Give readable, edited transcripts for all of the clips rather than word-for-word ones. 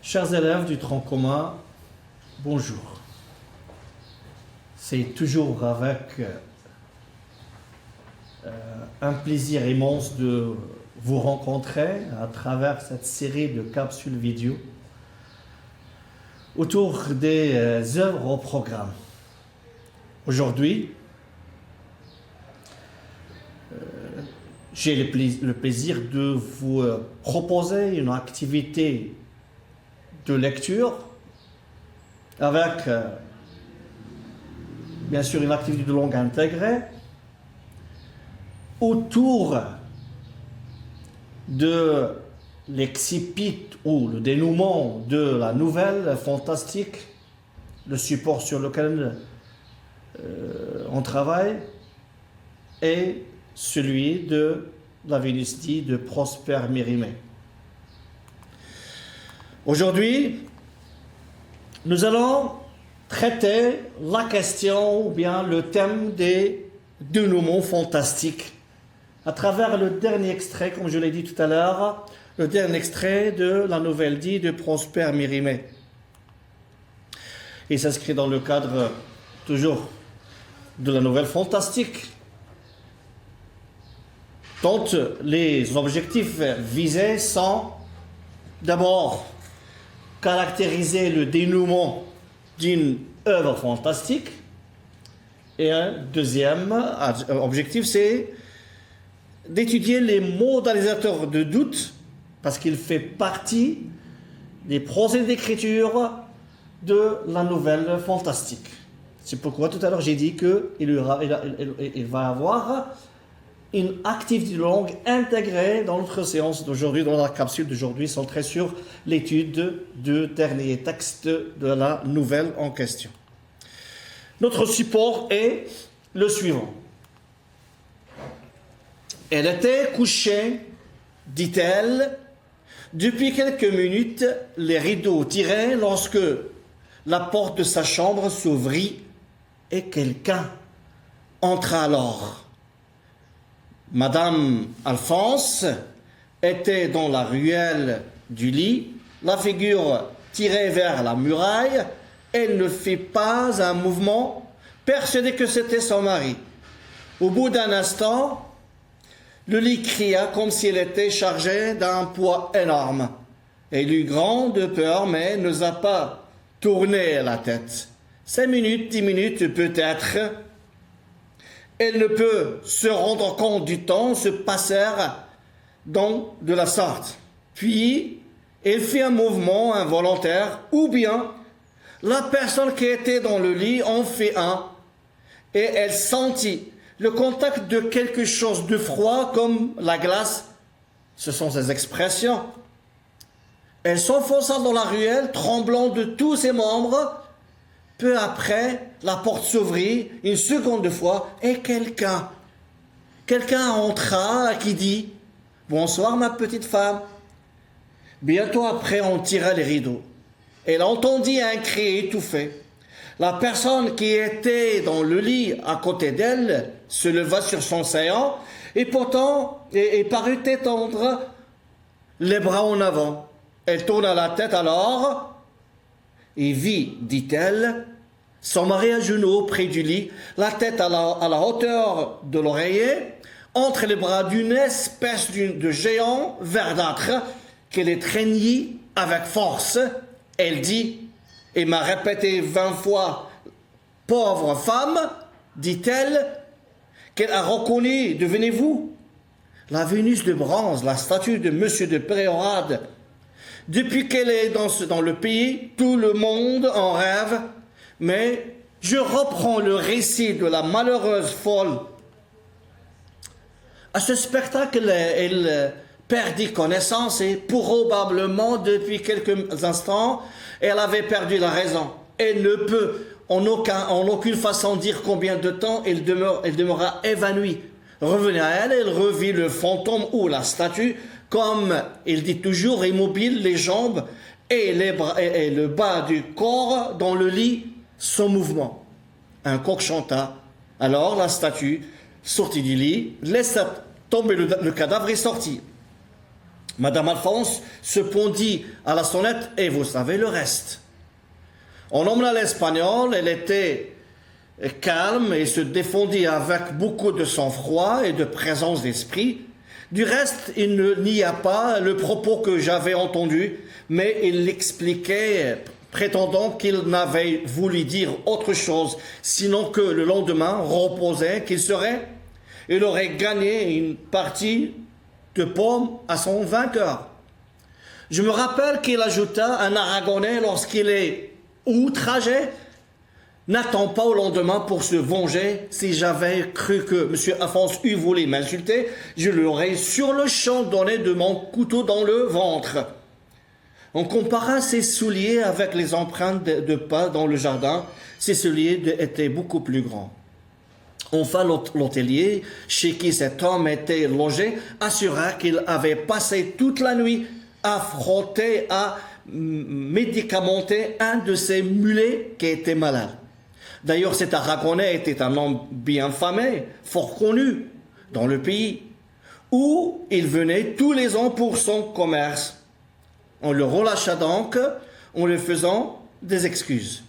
Chers élèves du tronc commun, bonjour. C'est toujours avec un plaisir immense de vous rencontrer à travers cette série de capsules vidéo autour des œuvres au programme. Aujourd'hui, j'ai le plaisir de vous proposer une activité de lecture avec bien sûr une activité de langue intégrée autour de l'excipit ou le dénouement de la nouvelle fantastique, le support sur lequel on travaille, et celui de la Vénustie de Prosper Mérimée. Aujourd'hui, nous allons traiter la question ou bien le thème des dénouements fantastiques à travers le dernier extrait, comme je l'ai dit tout à l'heure, le dernier extrait de la nouvelle dit de Prosper Mérimée. Il s'inscrit dans le cadre toujours de la nouvelle fantastique, dont les objectifs visés sont d'abord caractériser le dénouement d'une œuvre fantastique, et un deuxième objectif, c'est d'étudier les modélisateurs de doute, parce qu'il fait partie des procédés d'écriture de la nouvelle fantastique. C'est pourquoi tout à l'heure j'ai dit qu'il va avoir une activité de langue intégrée dans notre séance d'aujourd'hui, dans la capsule d'aujourd'hui, centrée sur l'étude du dernier texte de la nouvelle en question. Notre support est le suivant. Elle était couchée, dit-elle, depuis quelques minutes, les rideaux tirés, lorsque la porte de sa chambre s'ouvrit et quelqu'un entra alors. Madame Alphonse était dans la ruelle du lit, la figure tirée vers la muraille. Elle ne fit pas un mouvement, persuadée que c'était son mari. Au bout d'un instant, le lit cria comme s'il était chargé d'un poids énorme. Elle eut grande peur, mais n'osa pas tourner la tête. 5 minutes, 10 minutes peut-être. Elle ne peut se rendre compte du temps se passèrent dans de la sorte. Puis, elle fit un mouvement involontaire, ou bien la personne qui était dans le lit en fit un, et elle sentit le contact de quelque chose de froid comme la glace. Ce sont ses expressions. Elle s'enfonça dans la ruelle, tremblant de tous ses membres. Peu après, la porte s'ouvrit une seconde fois et quelqu'un entra qui dit « Bonsoir ma petite femme ». Bientôt après, on tira les rideaux. Elle entendit un cri étouffé. La personne qui était dans le lit à côté d'elle se leva sur son séant et pourtant parut étendre les bras en avant. Elle tourna la tête alors et vit, dit-elle, son mari à genoux près du lit, la tête à la hauteur de l'oreiller, entre les bras d'une espèce de géant verdâtre qu'elle étreignit avec force. Elle dit, et m'a répété 20 fois, « Pauvre femme », dit-elle, qu'elle a reconnu, devinez-vous, la Vénus de bronze, la statue de Monsieur de Péréorade. Depuis qu'elle est dans le pays, tout le monde en rêve, mais je reprends le récit de la malheureuse folle. À ce spectacle, elle perdit connaissance et probablement depuis quelques instants, elle avait perdu la raison. Elle ne peut en aucune façon dire combien de temps elle demeura évanouie. Revenue à elle, elle revit le fantôme ou la statue, comme il dit toujours, immobile, les jambes et les bras et le bas du corps dans le lit sans mouvement. Un coq chanta. Alors la statue sortit du lit, laissa tomber le cadavre et sortit. Madame Alphonse se pondit à la sonnette et vous savez le reste. On emmena l'Espagnol, elle était calme et se défendit avec beaucoup de sang-froid et de présence d'esprit. Du reste, il ne nia pas le propos que j'avais entendu, mais il l'expliquait, prétendant qu'il n'avait voulu dire autre chose, sinon que le lendemain reposait, il aurait gagné une partie de pommes à son vainqueur. Je me rappelle qu'il ajouta un Aragonais lorsqu'il est outragé: n'attends pas au lendemain pour se venger. Si j'avais cru que M. Alphonse eût voulu m'insulter, je lui aurais sur le champ donné de mon couteau dans le ventre. On compara ses souliers avec les empreintes de pas dans le jardin. Ses souliers étaient beaucoup plus grands. Enfin, l'hôtelier, chez qui cet homme était logé, assura qu'il avait passé toute la nuit à frotter, à médicamenter un de ses mulets qui était malade. D'ailleurs, cet Aragonais était un homme bien famé, fort connu dans le pays, où il venait tous les ans pour son commerce. On le relâcha donc en lui faisant des excuses.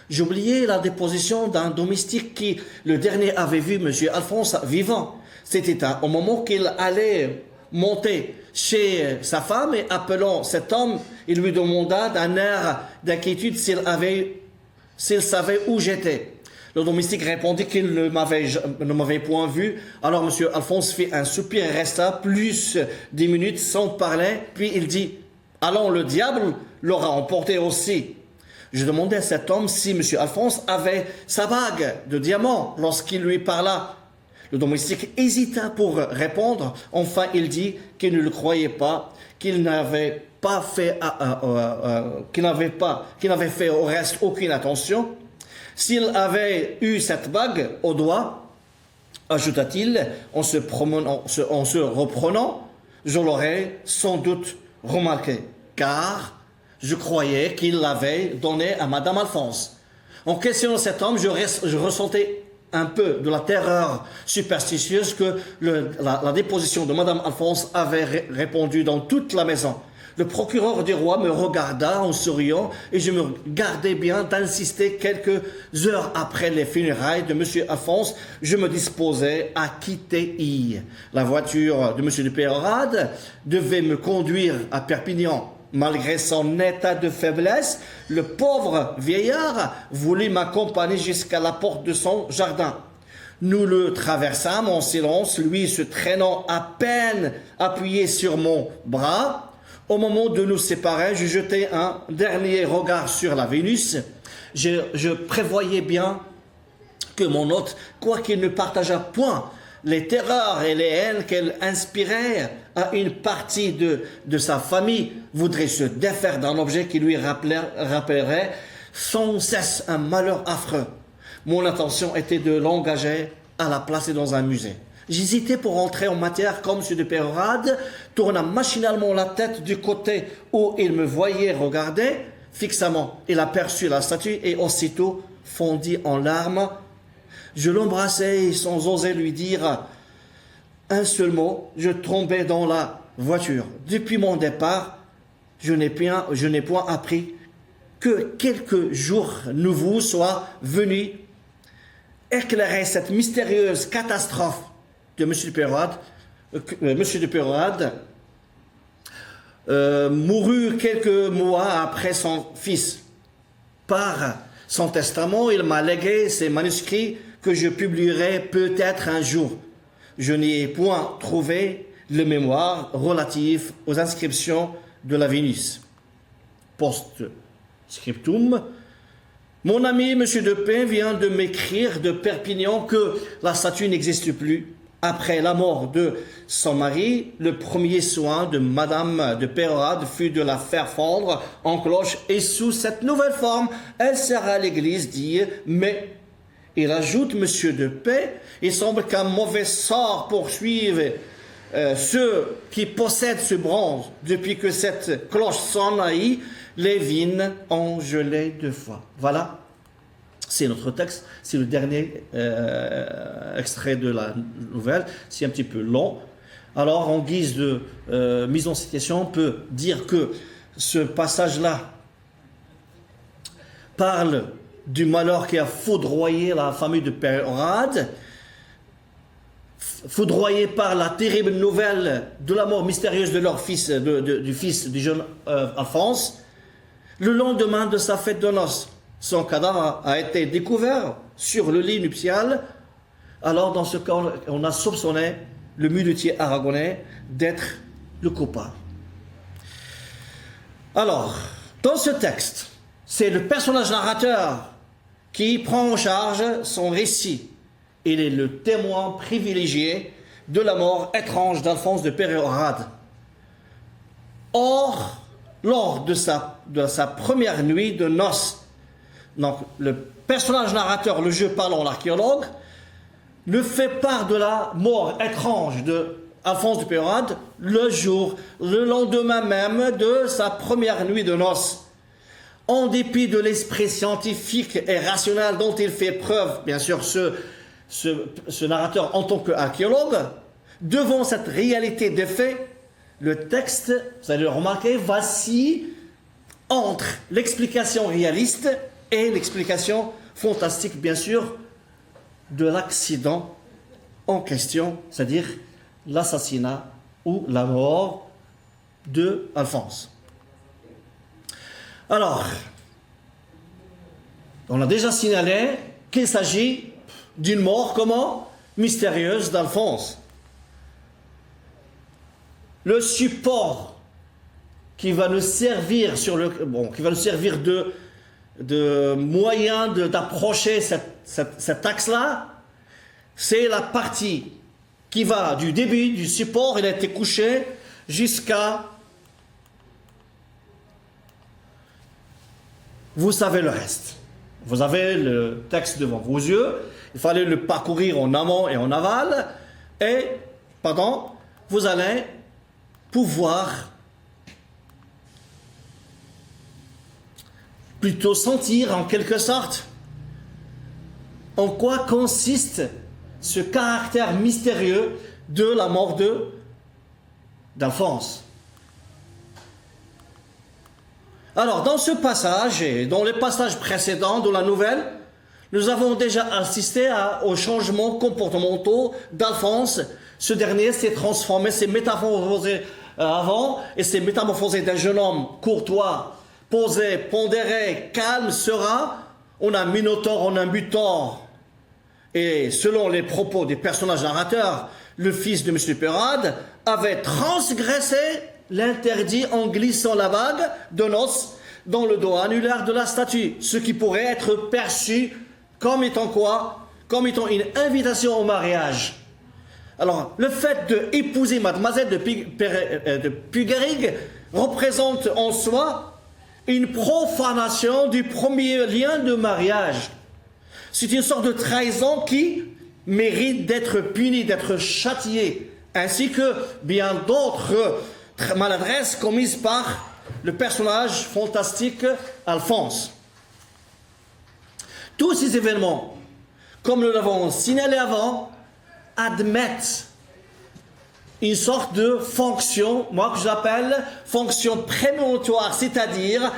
J'oubliais la déposition d'un domestique qui, le dernier, avait vu M. Alphonse vivant. C'était au moment qu'il allait monter chez sa femme et appelant cet homme, il lui demanda d'un air d'inquiétude s'il savait où j'étais. Le domestique répondit qu'il ne m'avait point vu. Alors M. Alphonse fit un soupir et resta plus 10 minutes sans parler. Puis il dit: allons, le diable l'aura emporté aussi. Je demandai à cet homme si M. Alphonse avait sa bague de diamant lorsqu'il lui parla. Le domestique hésita pour répondre. Enfin, il dit qu'il ne le croyait pas, qu'il n'avait fait au reste aucune attention. S'il avait eu cette bague au doigt, ajouta-t-il, en se reprenant, je l'aurais sans doute remarqué, car je croyais qu'il l'avait donnée à Madame Alphonse. En questionnant cet homme, je ressentais un peu de la terreur superstitieuse que la déposition de Madame Alphonse avait répandue dans toute la maison. Le procureur du roi me regarda en souriant et je me gardais bien d'insister. Quelques heures après les funérailles de M. Alphonse, je me disposais à quitter Hy. La voiture de M. de Peyrade devait me conduire à Perpignan. Malgré son état de faiblesse, le pauvre vieillard voulut m'accompagner jusqu'à la porte de son jardin. Nous le traversâmes en silence, lui se traînant à peine appuyé sur mon bras. Au moment de nous séparer, je jetai un dernier regard sur la Vénus. Je prévoyais bien que mon hôte, quoiqu'il ne partageât point les terreurs et les haines qu'elle inspirait à une partie de sa famille, voudrait se défaire d'un objet qui lui rappellerait sans cesse un malheur affreux. Mon intention était de l'engager à la placer dans un musée. J'hésitais pour entrer en matière quand M. de Peyrade tourna machinalement la tête du côté où il me voyait regarder fixement. Il aperçut la statue et aussitôt fondit en larmes. Je l'embrassai sans oser lui dire un seul mot. Je tombais dans la voiture. Depuis mon départ, je n'ai point appris que quelques jours nouveaux soient venus éclairer cette mystérieuse catastrophe de M. de Peyrade. Mourut quelques mois après son fils. Par son testament, il m'a légué ces manuscrits que je publierai peut-être un jour. Je n'y ai point trouvé le mémoire relatif aux inscriptions de la Vénus. Post-scriptum, mon ami M. de Pin vient de m'écrire de Perpignan que la statue n'existe plus. Après la mort de son mari, le premier soin de Madame de Peyrade fut de la faire fondre en cloche et sous cette nouvelle forme, elle sera à l'église d'Hy. Mais, il ajoute M. de Pin, il semble qu'un mauvais sort poursuive ceux qui possèdent ce bronze. Depuis que cette cloche sonne à Hy, les vignes ont gelé 2 fois. Voilà. C'est notre texte, c'est le dernier extrait de la nouvelle, c'est un petit peu long. Alors, en guise de mise en situation, on peut dire que ce passage-là parle du malheur qui a foudroyé la famille de Pérorade, foudroyé par la terrible nouvelle de la mort mystérieuse de leur fils, du fils du jeune Alphonse. Le lendemain de sa fête de noces, son cadavre a été découvert sur le lit nuptial. Alors, dans ce cas, on a soupçonné le muletier aragonais d'être le coupable. Alors, dans ce texte, c'est le personnage narrateur qui prend en charge son récit. Il est le témoin privilégié de la mort étrange d'Alphonse de Pérorade. Or, lors de sa première nuit de noces, donc le personnage narrateur, le jeu parlant, l'archéologue, ne fait part de la mort étrange d'Alphonse de Pérorade le lendemain même de sa première nuit de noces. En dépit de l'esprit scientifique et rationnel dont il fait preuve, bien sûr, ce narrateur en tant qu'archéologue, devant cette réalité des faits, le texte, vous allez le remarquer, vacille entre l'explication réaliste et l'explication fantastique, bien sûr, de l'accident en question, c'est-à-dire l'assassinat ou la mort de Alphonse. Alors, on a déjà signalé qu'il s'agit d'une mort, comment? Mystérieuse d'Alphonse. Le support qui va nous servir de moyen d'approcher cet axe-là, c'est la partie qui va du début du support, il a été couché, jusqu'à... Vous savez le reste. Vous avez le texte devant vos yeux. Il fallait le parcourir en amont et en aval. Et, vous allez pouvoir plutôt sentir en quelque sorte en quoi consiste ce caractère mystérieux de la mort d'Alphonse. Alors, dans ce passage et dans les passages précédents de la nouvelle, nous avons déjà assisté aux changements comportementaux d'Alphonse. Ce dernier s'est transformé, s'est métamorphosé avant, et s'est métamorphosé d'un jeune homme courtois, posé, pondéré, calme, serein, en un minotaure, en un butor. Et selon les propos des personnages narrateurs, le fils de M. Pérorade avait transgressé l'interdit en glissant la bague de noces dans le dos annulaire de la statue, ce qui pourrait être perçu comme étant quoi? Comme étant une invitation au mariage. Alors, le fait d'épouser mademoiselle de Pugarig représente en soi une profanation du premier lien de mariage. C'est une sorte de trahison qui mérite d'être punie, d'être châtiée, ainsi que bien d'autres maladresses commises par le personnage fantastique Alphonse. Tous ces événements, comme nous l'avons signalé avant, admettent une sorte de fonction, moi que j'appelle fonction prémonitoire, c'est-à-dire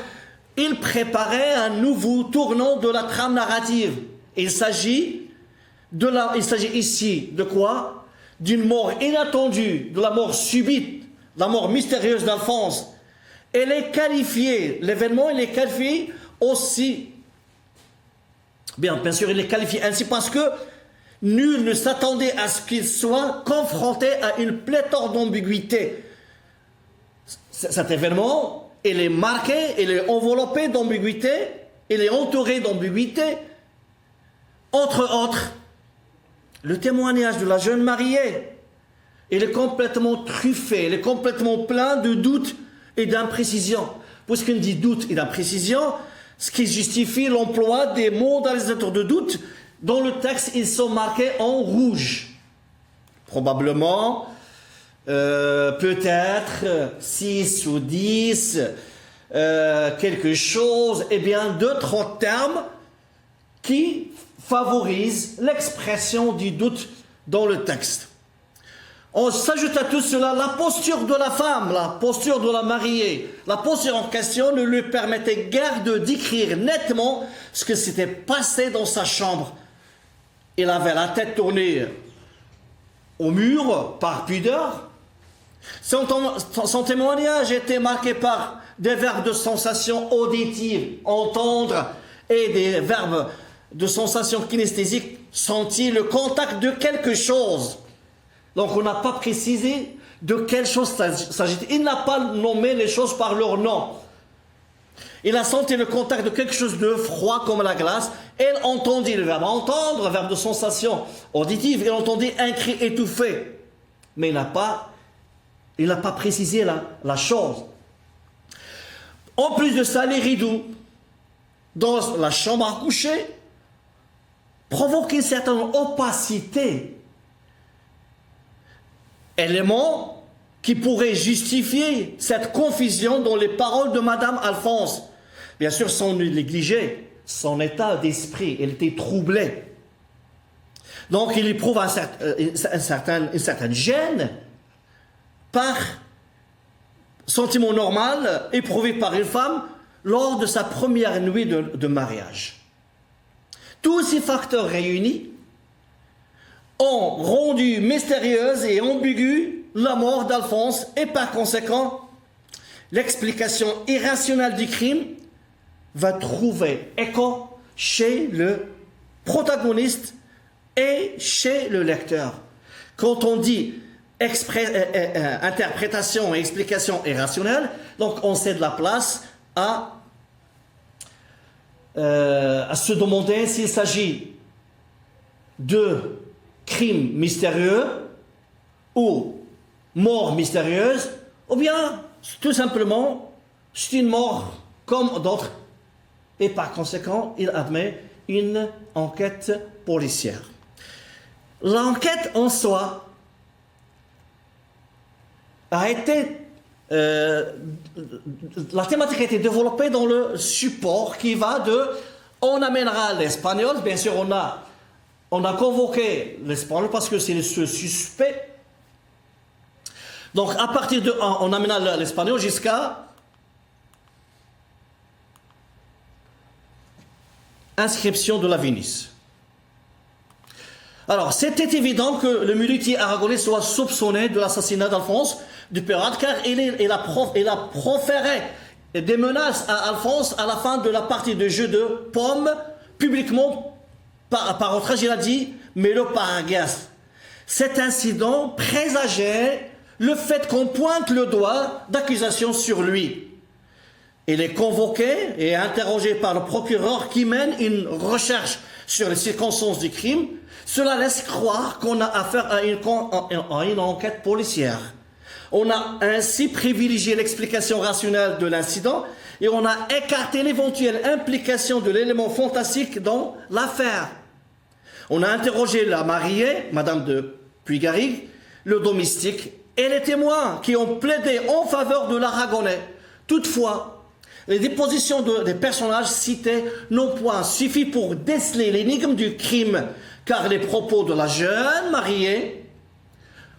il préparait un nouveau tournant de la trame narrative. Il s'agit ici de quoi? D'une mort inattendue, de la mort subite, de la mort mystérieuse d'Alphonse. L'événement il est qualifié aussi, bien sûr il est qualifié ainsi parce que nul ne s'attendait à ce qu'il soit confronté à une pléthore d'ambiguïtés. Cet événement, il est marqué, il est enveloppé d'ambiguïté, il est entouré d'ambiguïté. Entre autres, le témoignage de la jeune mariée, il est complètement truffé, il est complètement plein de doutes et d'imprécisions. Puisqu'on dit doute et d'imprécision, ce qui justifie l'emploi des modalisateurs de doute. Dans le texte, ils sont marqués en rouge. Probablement, peut-être 6 ou 10, quelque chose, et bien 2-3 termes qui favorisent l'expression du doute dans le texte. On s'ajoute à tout cela la posture de la femme, la posture de la mariée. La posture en question ne lui permettait guère de décrire nettement ce que s'était passé dans sa chambre. Il avait la tête tournée au mur par pudeur. Son témoignage était marqué par des verbes de sensation auditive, entendre, et des verbes de sensation kinesthésique, sentir le contact de quelque chose. Donc on n'a pas précisé de quelle chose s'agit. Il n'a pas nommé les choses par leur nom. Il a senti le contact de quelque chose de froid comme la glace. Elle entendit le verbe entendre, le verbe de sensation auditive. Elle entendit un cri étouffé. Mais il n'a pas précisé la chose. En plus de ça, les rideaux dans la chambre à coucher provoquent une certaine opacité. Élément qui pourrait justifier cette confusion dans les paroles de Madame Alphonse. Bien sûr, sans négliger son état d'esprit. Elle était troublée. Donc, il éprouve une certaine gêne par sentiment normal éprouvé par une femme lors de sa première nuit de mariage. Tous ces facteurs réunis ont rendu mystérieuse et ambiguë la mort d'Alphonse et par conséquent, l'explication irrationnelle du crime va trouver écho chez le protagoniste et chez le lecteur. Quand on dit interprétation et explication irrationnelle, donc on cède la place à se demander s'il s'agit de crime mystérieux ou mort mystérieuse, ou bien tout simplement c'est une mort comme d'autres, et par conséquent il admet une enquête policière. L'enquête en soi a été la thématique a été développée dans le support qui va de on amènera l'espagnol, bien sûr on a convoqué l'espagnol parce que c'est ce suspect. Donc à partir de on amènera l'espagnol jusqu'à inscription de la Vénice. Alors, c'était évident que le muletier aragonais soit soupçonné de l'assassinat d'Alphonse du Peyrat, car il a proféré des menaces à Alphonse à la fin de la partie de jeu de pommes, publiquement, par outrage, il a dit « mets-le par agace ». Cet incident présageait le fait qu'on pointe le doigt d'accusation sur lui. Il est convoqué et interrogé par le procureur qui mène une recherche sur les circonstances du crime. Cela laisse croire qu'on a affaire à une enquête policière. On a ainsi privilégié l'explication rationnelle de l'incident et on a écarté l'éventuelle implication de l'élément fantastique dans l'affaire. On a interrogé la mariée, Madame de Puygarrigue, le domestique et les témoins qui ont plaidé en faveur de l'Aragonais. Toutefois, les dépositions des personnages cités n'ont point suffi pour déceler l'énigme du crime, car les propos de la jeune mariée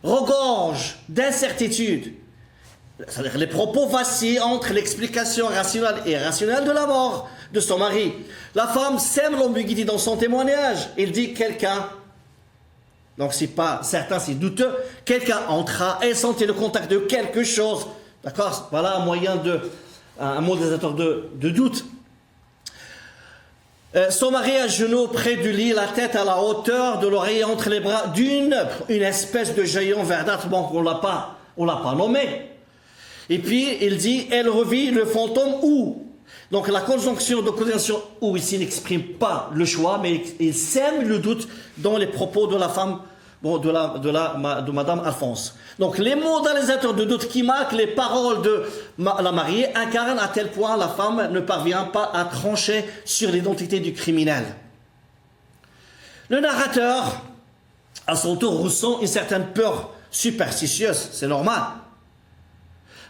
regorgent d'incertitudes. C'est-à-dire les propos vacillent entre l'explication rationnelle et irrationnelle de la mort de son mari. La femme sème l'ambiguïté dans son témoignage. Il dit quelqu'un, donc c'est pas certain, c'est douteux, quelqu'un entra et sentit le contact de quelque chose. D'accord? Voilà un moyen un modélisateur de doute. Son mari à genoux près du lit, la tête à la hauteur de l'oreiller entre les bras d'une espèce de géant verdâtre, bon, on l'a pas nommé. Et puis il dit, elle revit le fantôme où. Donc la conjonction de causation où ici n'exprime pas le choix, mais il sème le doute dans les propos de la femme, bon, de Madame Alphonse. Donc les modélisateurs de doute qui marquent les paroles de la mariée incarnent à tel point la femme ne parvient pas à trancher sur l'identité du criminel. Le narrateur, à son tour, ressent une certaine peur superstitieuse, c'est normal.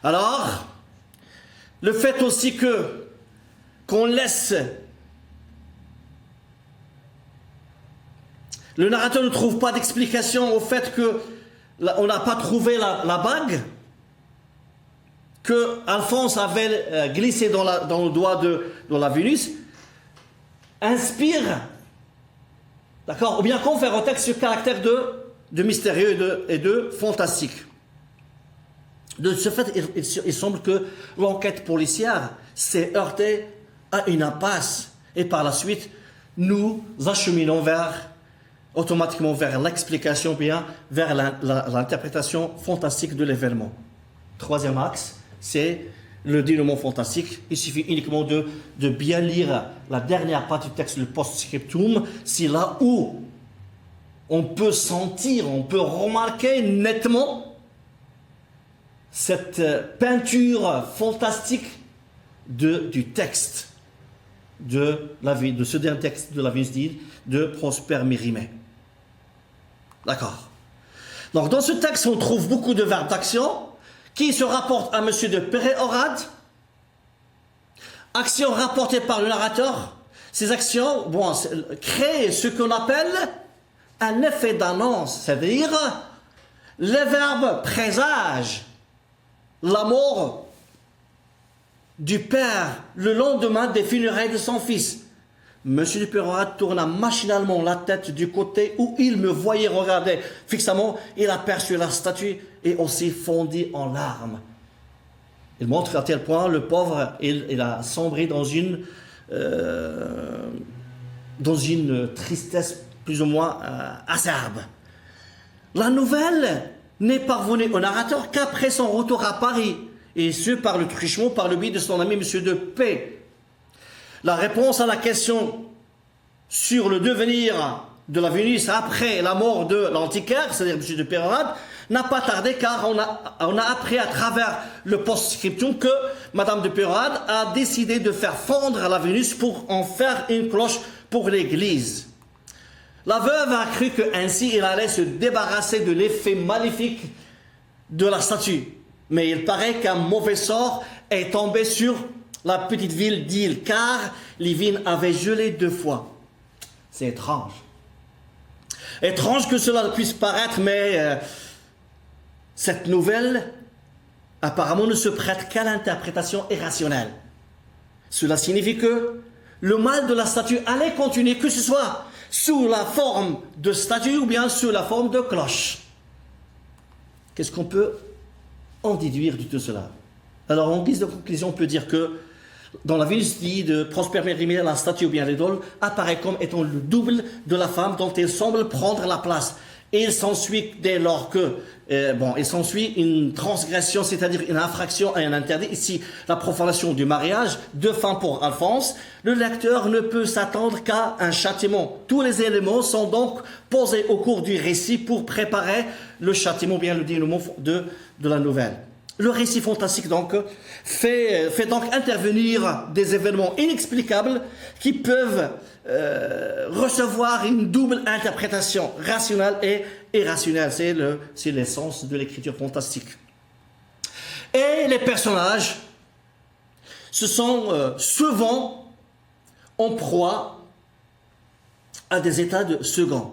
Alors, le fait aussi qu'on laisse... Le narrateur ne trouve pas d'explication au fait que on n'a pas trouvé la bague que Alphonse avait glissée dans le doigt de la Vénus, inspire, d'accord, ou bien confère au texte ce caractère de mystérieux et de fantastique. De ce fait, il semble que l'enquête policière s'est heurtée à une impasse. Et par la suite, nous acheminons automatiquement vers l'explication, bien vers l'interprétation fantastique de l'événement. Troisième axe, c'est le dénouement fantastique. Il suffit uniquement de bien lire la dernière partie du texte, le post-scriptum. C'est là où on peut sentir, on peut remarquer nettement cette peinture fantastique du texte de ce dernier texte de la Vénus d'Île de Prosper Mérimée. D'accord. Donc dans ce texte, on trouve beaucoup de verbes d'action qui se rapportent à M. de Péréorade. Actions rapportées par le narrateur. Ces actions créent ce qu'on appelle un effet d'annonce, c'est-à-dire les verbes présagent la mort du père le lendemain des funérailles de son fils. Monsieur de Péréorade tourna machinalement la tête du côté où il me voyait regarder fixement. Il aperçut la statue et aussi fondit en larmes. Il montre à tel point le pauvre, il a sombré dans une tristesse plus ou moins acerbe. La nouvelle n'est parvenue au narrateur qu'après son retour à Paris, et ce par le truchement, par le biais de son ami M. de P. La réponse à la question sur le devenir de la Vénus après la mort de l'antiquaire, c'est-à-dire M. de Péréorade, n'a pas tardé, car on a appris à travers le post-scriptum que Mme de Péréorade a décidé de faire fondre la Vénus pour en faire une cloche pour l'église. La veuve a cru qu'ainsi il allait se débarrasser de l'effet maléfique de la statue. Mais il paraît qu'un mauvais sort est tombé sur la petite ville d'Île, car les vignes avaient gelé 2 fois. C'est étrange. Étrange que cela puisse paraître, mais cette nouvelle apparemment ne se prête qu'à l'interprétation irrationnelle. Cela signifie que le mal de la statue allait continuer, que ce soit sous la forme de statue ou bien sous la forme de cloche. Qu'est-ce qu'on peut en déduire de tout cela? Alors, en guise de conclusion, on peut dire que dans la Vénus de Prosper Mérimée, la statue ou bien l'idole apparaît comme étant le double de la femme dont elle semble prendre la place. Et il s'ensuit dès lors que, il s'ensuit une transgression, c'est-à-dire une infraction à un interdit, ici la profanation du mariage, 2 femmes pour Alphonse. Le lecteur ne peut s'attendre qu'à un châtiment. Tous les éléments sont donc posés au cours du récit pour préparer le châtiment, bien le dénouement de la nouvelle. Le récit fantastique donc fait donc intervenir des événements inexplicables qui peuvent recevoir une double interprétation rationnelle et irrationnelle. C'est l'essence de l'écriture fantastique. Et les personnages se sont souvent en proie à des états de second.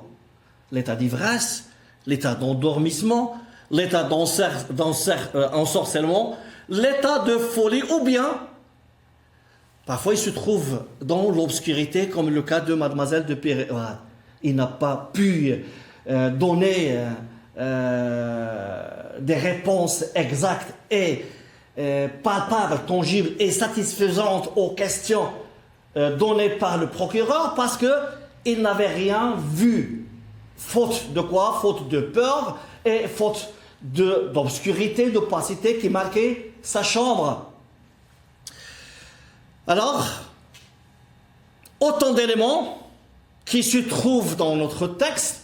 L'état d'ivresse, l'état d'endormissement, l'état d'ensorcellement, l'état de folie, ou bien parfois il se trouve dans l'obscurité, comme le cas de Mademoiselle de Péréorade. Il n'a pas pu donner des réponses exactes et palpables, tangibles et satisfaisantes aux questions données par le procureur parce qu'il n'avait rien vu. Faute de quoi? Faute de peur et faute d'obscurité, d'opacité qui marquait sa chambre. Alors, autant d'éléments qui se trouvent dans notre texte,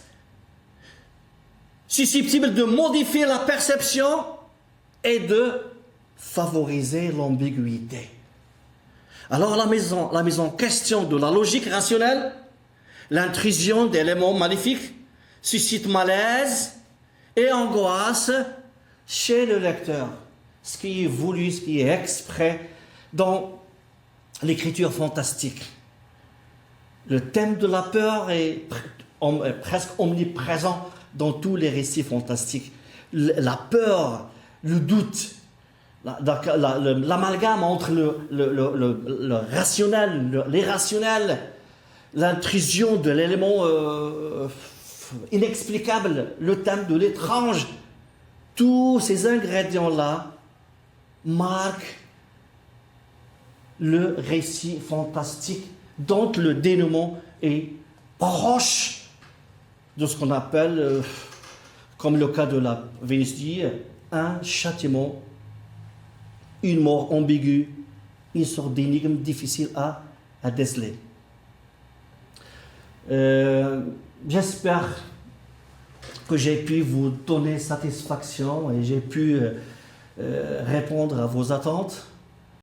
susceptibles de modifier la perception et de favoriser l'ambiguïté. Alors la mise en question de la logique rationnelle, l'intrusion d'éléments maléfiques suscite malaise et angoisse chez le lecteur. Ce qui est voulu, ce qui est exprès dans l'écriture fantastique. Le thème de la peur est presque omniprésent dans tous les récits fantastiques. la peur, le doute, l'amalgame entre le rationnel, l'irrationnel, l'intrusion de l'élément inexplicable, le thème de l'étrange. Tous ces ingrédients-là marquent le récit fantastique dont le dénouement est proche de ce qu'on appelle, comme le cas de la Vénus d'hier, un châtiment, une mort ambiguë, une sorte d'énigme difficile à déceler. J'espère que j'ai pu vous donner satisfaction et j'ai pu répondre à vos attentes.